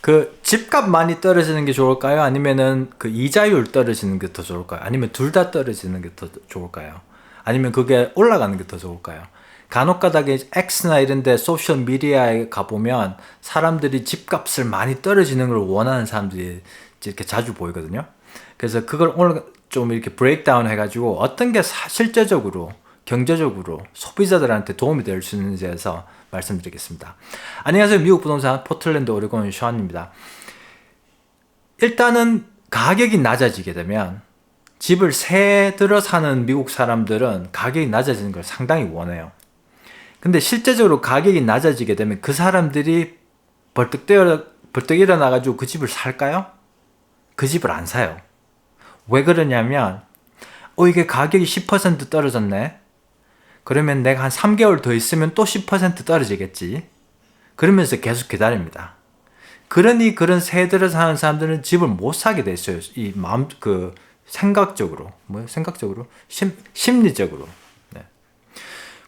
그 집값 많이 떨어지는 게 좋을까요? 아니면은 그 이자율 떨어지는 게 더 좋을까요? 아니면 둘 다 떨어지는 게 더 좋을까요? 아니면 그게 올라가는 게 더 좋을까요? 간혹 가다가 X나 이런 데 소셜 미디어에 가보면 사람들이 집값을 많이 떨어지는 걸 원하는 사람들이 이렇게 자주 보이거든요. 그래서 그걸 오늘 좀 이렇게 브레이크다운 해가지고 어떤 게 실제적으로 경제적으로 소비자들한테 도움이 될 수 있는지에 대해서 말씀드리겠습니다. 안녕하세요. 미국 부동산 포틀랜드 오레곤 션입니다. 일단은 가격이 낮아지게 되면 집을 새 들어 사는 미국 사람들은 가격이 낮아지는 걸 상당히 원해요. 근데 실제적으로 가격이 낮아지게 되면 그 사람들이 벌떡 일어나가지고 그 집을 살까요? 그 집을 안 사요. 왜 그러냐면 이게 가격이 10% 떨어졌네. 그러면 내가 한 3개월 더 있으면 또 10% 떨어지겠지. 그러면서 계속 기다립니다. 그러니 그런 새 들어 사는 사람들은 집을 못 사게 돼 있어요. 이 마음 생각적으로 생각적으로 심리적으로. 네.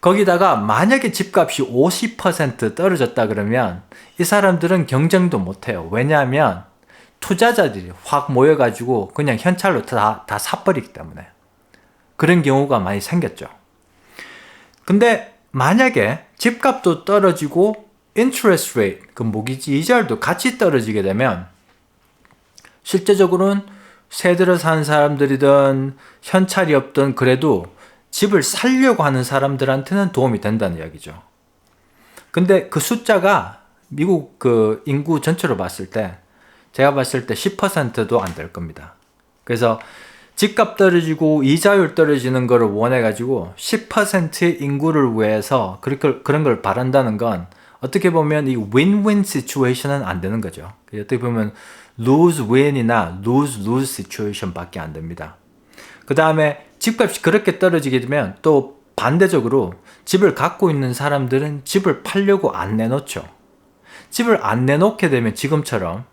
거기다가 만약에 집값이 50% 떨어졌다 그러면 이 사람들은 경쟁도 못 해요. 왜냐하면 투자자들이 확 모여가지고 그냥 현찰로 다 사버리기 때문에. 그런 경우가 많이 생겼죠. 근데 만약에 집값도 떨어지고 interest rate, 그 모기지 이자율도 같이 떨어지게 되면 실제적으로는 새 들어 사는 사람들이든 현찰이 없든 그래도 집을 살려고 하는 사람들한테는 도움이 된다는 이야기죠. 근데 그 숫자가 미국 그 인구 전체로 봤을 때 제가 봤을 때 10%도 안 될 겁니다. 그래서 집값 떨어지고 이자율 떨어지는 거를 원해가지고 10%의 인구를 위해서 그런 걸 바란다는 건 어떻게 보면 이 win-win situation은 안 되는 거죠. 어떻게 보면 lose-win이나 lose-lose situation 밖에 안 됩니다. 그 다음에 집값이 그렇게 떨어지게 되면 또 반대적으로 집을 갖고 있는 사람들은 집을 팔려고 안 내놓죠. 집을 안 내놓게 되면 지금처럼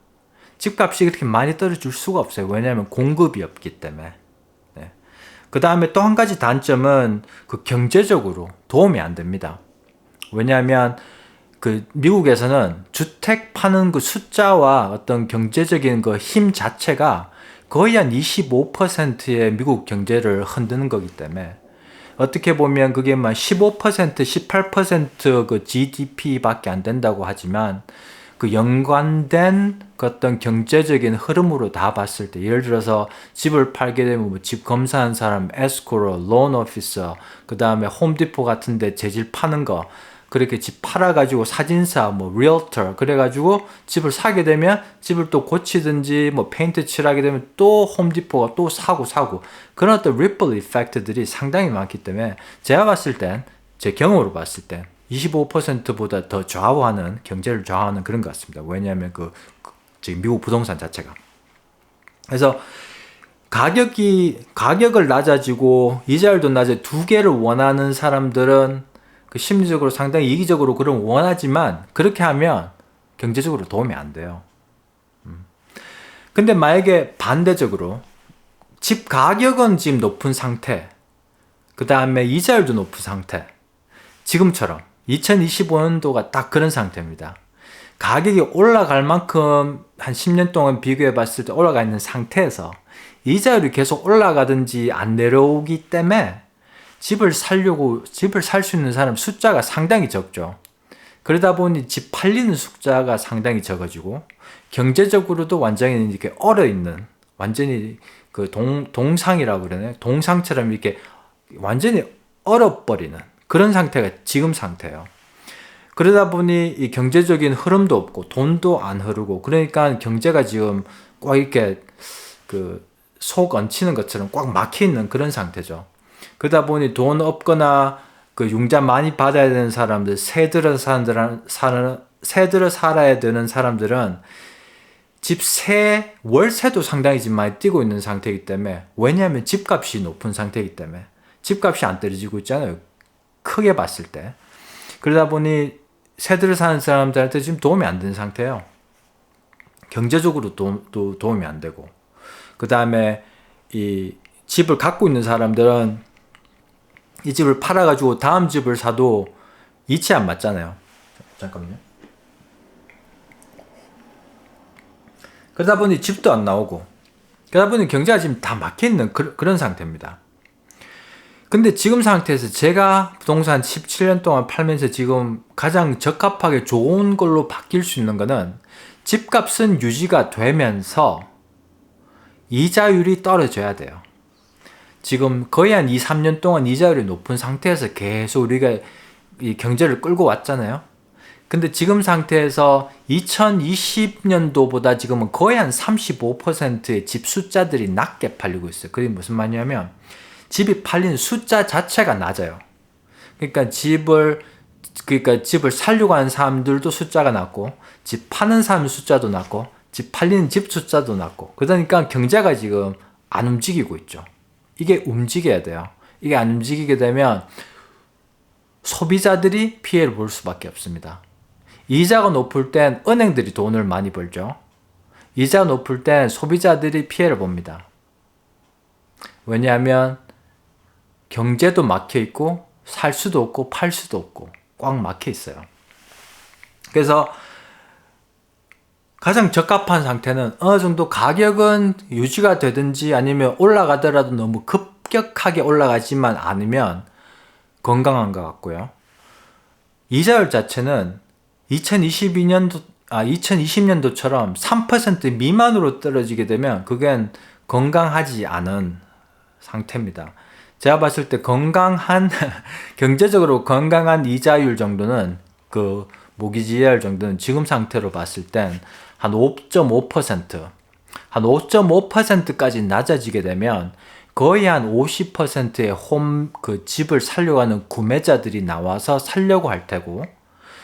집값이 그렇게 많이 떨어질 수가 없어요. 왜냐하면 공급이 없기 때문에. 네. 그 다음에 또 한 가지 단점은 그 경제적으로 도움이 안 됩니다. 왜냐하면 그 미국에서는 주택 파는 그 숫자와 어떤 경제적인 그 힘 자체가 거의 한 25%의 미국 경제를 흔드는 거기 때문에 어떻게 보면 그게 막 15%, 18%그 GDP밖에 안 된다고 하지만 그 연관된 그 어떤 경제적인 흐름으로 다 봤을 때 예를 들어서 집을 팔게 되면 뭐 집 검사하는 사람, 에스코로, 론 오피서, 그 다음에 홈디포 같은 데 재질 파는 거 그렇게 집 팔아가지고 사진사, 뭐 리얼터 그래가지고 집을 사게 되면 집을 또 고치든지 뭐 페인트 칠하게 되면 또 홈디포가 또 사고 그런 어떤 리플 이펙트들이 상당히 많기 때문에 제가 봤을 땐 제 경험으로 봤을 땐 25%보다 더 좌우하는 경제를 좌우하는 그런 것 같습니다. 왜냐하면 지금 미국 부동산 자체가 그래서 가격을 낮아지고 이자율도 낮아 두 개를 원하는 사람들은 그 심리적으로 상당히 이기적으로 그런 원하지만 그렇게 하면 경제적으로 도움이 안 돼요. 근데 만약에 반대적으로 집 가격은 지금 높은 상태, 그 다음에 이자율도 높은 상태, 지금처럼 2025년도가 딱 그런 상태입니다. 가격이 올라갈 만큼 한 10년 동안 비교해 봤을 때 올라가 있는 상태에서 이자율이 계속 올라가든지 안 내려오기 때문에 집을 살 수 있는 사람 숫자가 상당히 적죠. 그러다 보니 집 팔리는 숫자가 상당히 적어지고 경제적으로도 완전히 이렇게 얼어있는 완전히 그 동상이라고 그러나요? 동상처럼 이렇게 완전히 얼어버리는 그런 상태가 지금 상태예요. 그러다 보니 이 경제적인 흐름도 없고 돈도 안 흐르고 그러니까 경제가 지금 꽉 이렇게 그 속 얹히는 것처럼 꽉 막혀 있는 그런 상태죠. 그러다 보니 돈 없거나 그 융자 많이 받아야 되는 사람들, 새 들어 살아야 되는 사람들은 월세도 상당히 지금 많이 뛰고 있는 상태이기 때문에 왜냐하면 집값이 높은 상태이기 때문에 집값이 안 떨어지고 있잖아요. 크게 봤을 때. 그러다 보니 새 들어 사는 사람들한테 지금 도움이 안 되는 상태예요. 경제적으로 도움이 안 되고 그 다음에 이 집을 갖고 있는 사람들은 이 집을 팔아가지고 다음 집을 사도 이치 안 맞잖아요. 잠깐만요. 그러다 보니 집도 안 나오고, 그러다 보니 경제가 지금 다 막혀있는 그런 상태입니다. 근데 지금 상태에서 제가 부동산 17년 동안 팔면서 지금 가장 적합하게 좋은 걸로 바뀔 수 있는 거는 집값은 유지가 되면서 이자율이 떨어져야 돼요. 지금 거의 한 2, 3년 동안 이자율이 높은 상태에서 계속 우리가 이 경제를 끌고 왔잖아요. 근데 지금 상태에서 2020년도보다 지금은 거의 한 35%의 집 숫자들이 낮게 팔리고 있어요. 그게 무슨 말이냐면 집이 팔린 숫자 자체가 낮아요. 그러니까 집을 살려고 하는 사람들도 숫자가 낮고, 집 파는 사람 숫자도 낮고, 집 팔리는 집 숫자도 낮고, 그러니까 경제가 지금 안 움직이고 있죠. 이게 움직여야 돼요. 이게 안 움직이게 되면 소비자들이 피해를 볼 수밖에 없습니다. 이자가 높을 땐 은행들이 돈을 많이 벌죠. 이자가 높을 땐 소비자들이 피해를 봅니다. 왜냐하면 경제도 막혀 있고 살 수도 없고 팔 수도 없고 꽉 막혀 있어요. 그래서 가장 적합한 상태는 어느 정도 가격은 유지가 되든지 아니면 올라가더라도 너무 급격하게 올라가지만 않으면 건강한 것 같고요. 이자율 자체는 2020년도처럼 3% 미만으로 떨어지게 되면 그건 건강하지 않은 상태입니다. 제가 봤을 때 경제적으로 건강한 이자율 정도는, 그 모기지 이자율 정도는 지금 상태로 봤을 땐 한 5.5%, 한 5.5%까지 낮아지게 되면 거의 한 50%의 집을 살려고 하는 구매자들이 나와서 살려고 할 테고,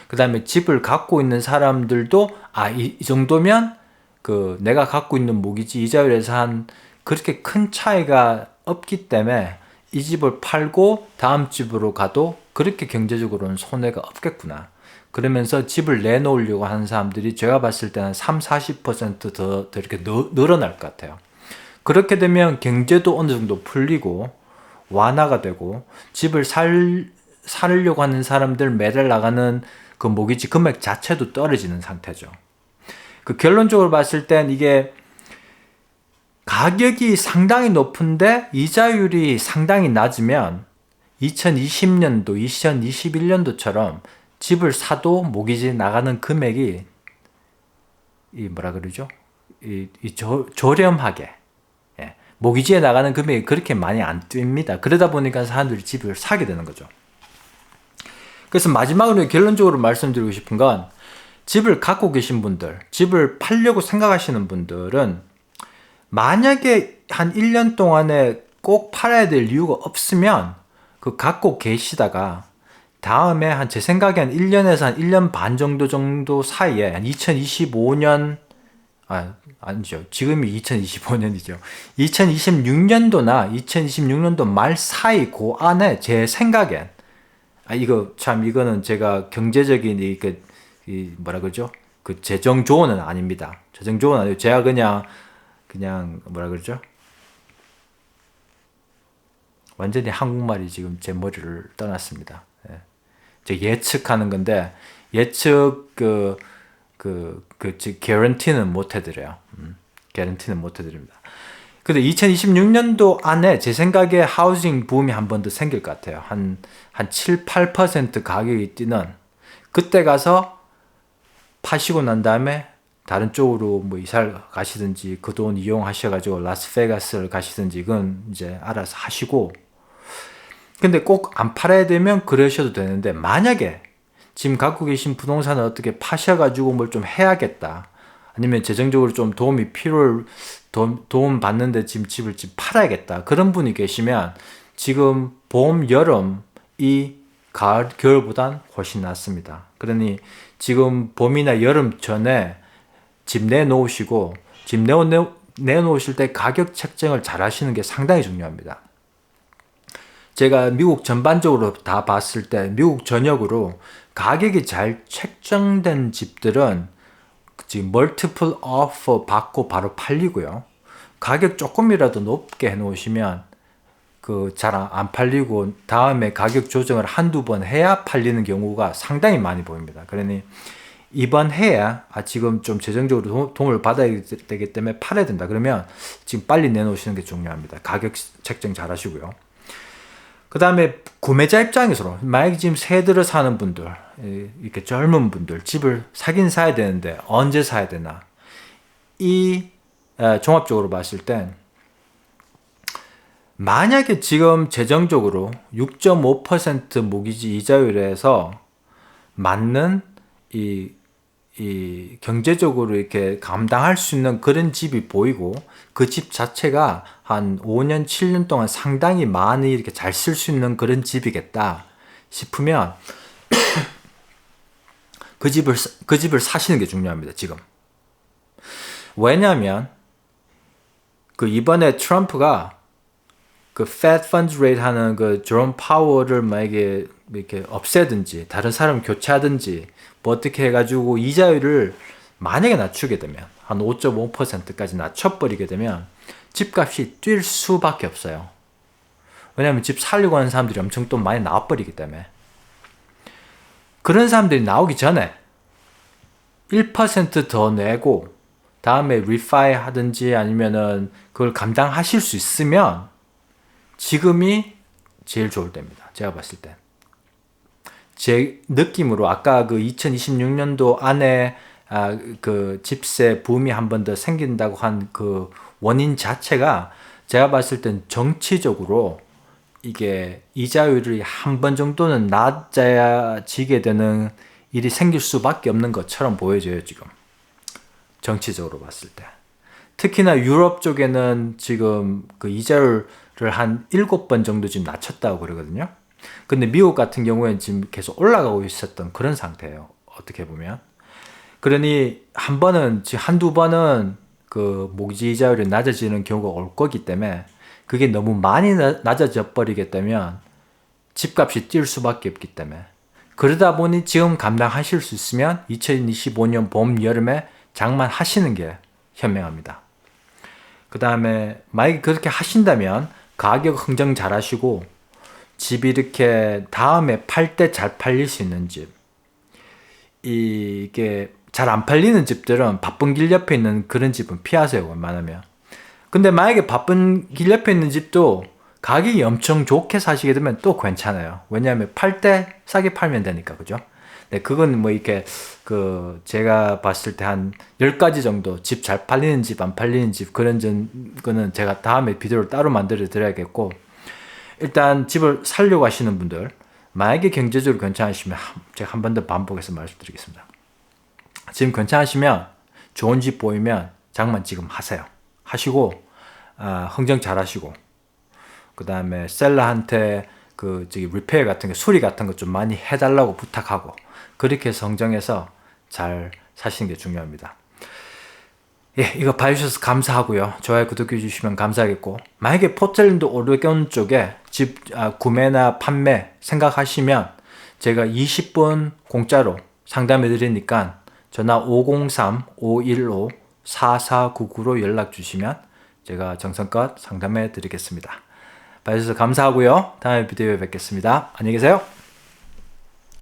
그 다음에 집을 갖고 있는 사람들도 이 정도면 내가 갖고 있는 모기지 이자율에서 한 그렇게 큰 차이가 없기 때문에 이 집을 팔고 다음 집으로 가도 그렇게 경제적으로는 손해가 없겠구나. 그러면서 집을 내놓으려고 하는 사람들이 제가 봤을 때는 30-40% 더 이렇게 늘어날 것 같아요. 그렇게 되면 경제도 어느 정도 풀리고 완화가 되고 집을 사려고 하는 사람들 매달 나가는 그 모기지 금액 자체도 떨어지는 상태죠. 결론적으로 봤을 땐 이게 가격이 상당히 높은데 이자율이 상당히 낮으면 2020년도, 2021년도처럼 집을 사도 모기지 나가는 금액이 저렴하게, 모기지에 나가는 금액이 그렇게 많이 안 뜁니다. 그러다 보니까 사람들이 집을 사게 되는 거죠. 그래서 마지막으로 결론적으로 말씀드리고 싶은 건, 집을 갖고 계신 분들, 집을 팔려고 생각하시는 분들은 만약에 한 1년 동안에 꼭 팔아야 될 이유가 없으면 갖고 계시다가 다음에 제 생각에 한 1년에서 한 1년 반 정도 사이에 한 2025년, 아니죠. 지금이 2025년이죠. 2026년도나 2026년도 말 사이 그 안에 제 생각엔, 이거는 제가 경제적인 재정 조언은 아닙니다. 재정 조언은 아니고 제가 그냥 완전히 한국말이 지금 제 머리를 떠났습니다. 제가 예측하는 건데, 개런티는 못 해드려요. 개런티는 못 해드립니다. 근데 2026년도 안에 제 생각에 하우징 붐이 한 번 더 생길 것 같아요. 한 7, 8% 가격이 뛰는, 그때 가서 파시고 난 다음에 다른 쪽으로 이사를 가시든지 그 돈 이용하셔가지고 라스베가스를 가시든지 그건 이제 알아서 하시고, 근데 꼭 안 팔아야 되면 그러셔도 되는데, 만약에 지금 갖고 계신 부동산을 어떻게 파셔가지고 뭘 좀 해야겠다, 아니면 재정적으로 좀 도움 받는데 지금 집을 팔아야겠다, 그런 분이 계시면 지금 봄, 여름이 가을, 겨울보단 훨씬 낫습니다. 그러니 지금 봄이나 여름 전에 집 내놓으시고, 집 내놓으실 때 가격 책정을 잘 하시는 게 상당히 중요합니다. 제가 미국 전반적으로 다 봤을 때 미국 전역으로 가격이 잘 책정된 집들은 지금 멀티플 오퍼 받고 바로 팔리고요. 가격 조금이라도 높게 해놓으시면 잘 안 팔리고 다음에 가격 조정을 한두 번 해야 팔리는 경우가 상당히 많이 보입니다. 그러니 이번 해에 지금 좀 재정적으로 도움을 받아야 되기 때문에 팔아야 된다. 그러면 지금 빨리 내놓으시는 게 중요합니다. 가격 책정 잘 하시고요. 그 다음에 구매자 입장에서 만약에 지금 새 들어 사는 분들, 이렇게 젊은 분들 집을 사긴 사야 되는데 언제 사야 되나, 종합적으로 봤을 땐 만약에 지금 재정적으로 6.5% 모기지 이자율에서 맞는 이 경제적으로 이렇게 감당할 수 있는 그런 집이 보이고 그 집 자체가 한 5년, 7년 동안 상당히 많이 이렇게 잘 쓸 수 있는 그런 집이겠다 싶으면 그 집을 사시는 게 중요합니다, 지금. 왜냐하면 그 이번에 트럼프가 그 Fed Funds Rate 하는 그 제롬 파월을 만약에 이렇게 없애든지 다른 사람 교체하든지 뭐 어떻게 해가지고 이자율을 만약에 낮추게 되면 한 5.5%까지 낮춰버리게 되면 집값이 뛸 수밖에 없어요. 왜냐하면 집 살려고 하는 사람들이 엄청 또 많이 나와버리기 때문에. 그런 사람들이 나오기 전에 1% 더 내고 다음에 리파이 하든지 아니면은 그걸 감당하실 수 있으면 지금이 제일 좋을 때입니다. 제가 봤을 때. 제 느낌으로 아까 그 2026년도 안에 그 집세 붐이 한 번 더 생긴다고 한 그 원인 자체가 제가 봤을 땐 정치적으로 이게 이자율이 한 번 정도는 낮아지게 되는 일이 생길 수밖에 없는 것처럼 보여져요, 지금. 정치적으로 봤을 때. 특히나 유럽 쪽에는 지금 그 이자율을 한 7번 정도 지금 낮췄다고 그러거든요. 근데 미국 같은 경우에는 지금 계속 올라가고 있었던 그런 상태예요. 어떻게 보면. 그러니 한두 번은 그 모기지 이자율이 낮아지는 경우가 올 거기 때문에 그게 너무 많이 낮아져 버리게 되면 집값이 뛸 수밖에 없기 때문에 그러다 보니 지금 감당하실 수 있으면 2025년 봄, 여름에 장만하시는 게 현명합니다. 그 다음에 만약에 그렇게 하신다면 가격 흥정 잘 하시고 집이 이렇게 다음에 팔 때 잘 팔릴 수 있는 집, 이게 잘 안 팔리는 집들은 바쁜 길 옆에 있는 그런 집은 피하세요, 웬만하면. 근데 만약에 바쁜 길 옆에 있는 집도 가격이 엄청 좋게 사시게 되면 또 괜찮아요. 왜냐하면 팔 때 싸게 팔면 되니까, 그죠? 네, 그건 뭐 이렇게 제가 봤을 때 한 10가지 정도 집 잘 팔리는 집, 안 팔리는 집, 거는 제가 다음에 비디오를 따로 만들어 드려야겠고, 일단 집을 살려고 하시는 분들, 만약에 경제적으로 괜찮으시면 제가 한 번 더 반복해서 말씀드리겠습니다. 지금 괜찮으시면 좋은 집 보이면 장만 지금 하세요. 하시고 흥정 잘 하시고, 그 다음에 셀러한테 리페어 같은 거, 수리 같은 거 좀 많이 해달라고 부탁하고, 그렇게 해서 흥정해서 잘 사시는 게 중요합니다. 예, 이거 봐주셔서 감사하고요. 좋아요, 구독해 주시면 감사하겠고, 만약에 포틀랜드 오레곤 쪽에 집 구매나 판매 생각하시면 제가 20분 공짜로 상담해 드리니까 전화 503-515-4499로 연락 주시면 제가 정성껏 상담해 드리겠습니다. 봐주셔서 감사하고요. 다음에 비디오에 뵙겠습니다. 안녕히 계세요.